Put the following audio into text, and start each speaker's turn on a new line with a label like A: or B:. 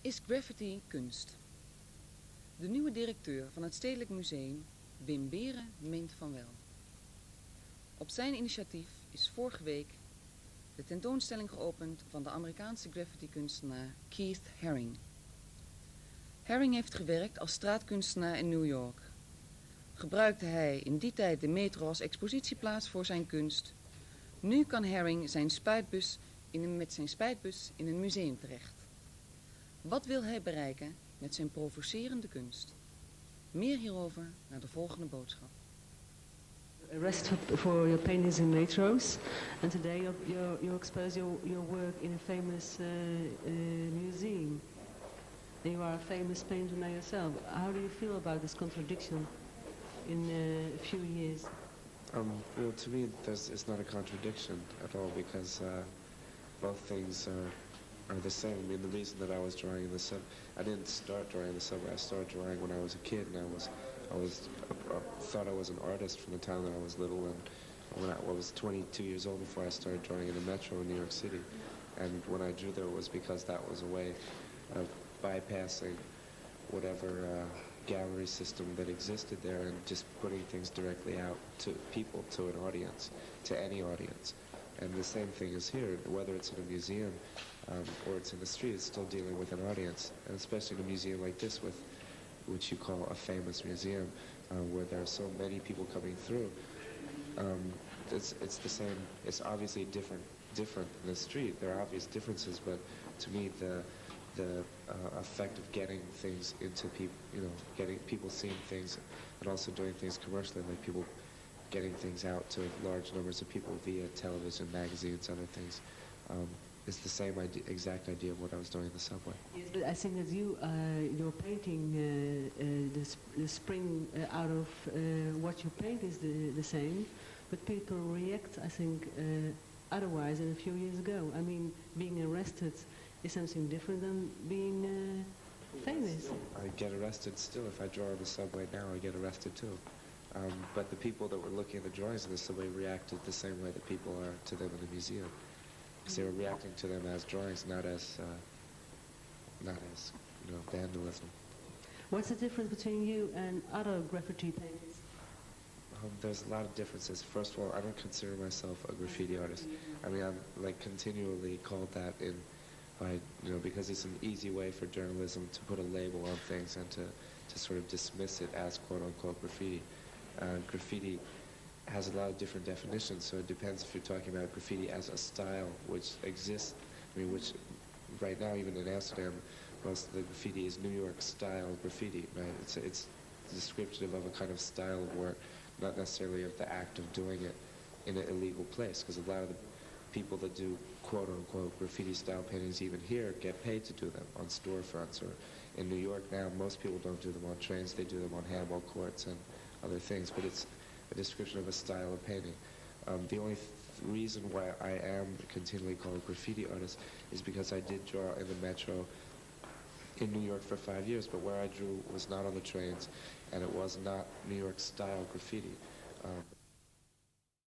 A: Is graffiti kunst? De nieuwe directeur van het Stedelijk Museum, Wim Beren, meent van wel. Op zijn initiatief is vorige week de tentoonstelling geopend van de Amerikaanse graffiti-kunstenaar Keith Haring. Haring heeft gewerkt als straatkunstenaar in New York. Gebruikte hij in die tijd de metro als expositieplaats voor zijn kunst. Nu kan Haring met zijn spuitbus in een museum terecht. Wat wil hij bereiken met zijn provocerende kunst? Meer hierover naar de volgende boodschap.
B: Arrested for your paintings in metros, and today you expose your work in a famous museum. And you are a famous painter now yourself. How do you feel about this contradiction in a few years?
C: Well, to me, it's not a contradiction at all, because both things are the same. I mean, the reason that I was drawing in the subway, I didn't start drawing in the subway. I started drawing when I was a kid, and I thought I was an artist from the time that I was little, and when I was 22 years old before I started drawing in the metro in New York City. And when I drew there, it was because that was a way of bypassing whatever gallery system that existed there and just putting things directly out to people, to an audience, to any audience. And the same thing is here, whether it's in a museum or it's in the street, it's still dealing with an audience, and especially in a museum like this, with which you call a famous museum, where there are so many people coming through. It's the same. It's obviously different in the street. There are obvious differences, but to me, the effect of getting things into people, getting people seeing things, and also doing things commercially, like people getting things out to large numbers of people via television, magazines, other things. It's the same exact idea of what I was doing in the subway.
B: Yes, but I think that your painting, the spring out of what you paint is the same, but people react, I think, otherwise than a few years ago. I mean, being arrested is something different than being famous.
C: I get arrested still. If I draw on the subway now, I get arrested too. But the people that were looking at the drawings in the subway reacted the same way that people are to them in the museum. Because they were reacting to them as drawings, not as vandalism.
B: What's the difference between you and other graffiti painters?
C: There's a lot of differences. First of all, I don't consider myself a graffiti artist. I mean, I'm like continually called that because it's an easy way for journalism to put a label on things and to sort of dismiss it as quote-unquote graffiti. Graffiti has a lot of different definitions, so it depends if you're talking about graffiti as a style which exists. I mean, which right now, even in Amsterdam, most of the graffiti is New York style graffiti, right? It's descriptive of a kind of style of work, not necessarily of the act of doing it in an illegal place, because a lot of the people that do quote-unquote graffiti-style paintings even here get paid to do them on storefronts, or in New York now, most people don't do them on trains, they do them on handball courts and other things, but it's a description of a style of painting. The only reason why I am continually called a graffiti artist is because I did draw in the metro in New York for 5 years, but where I drew was not on the trains, and it was not New York style graffiti.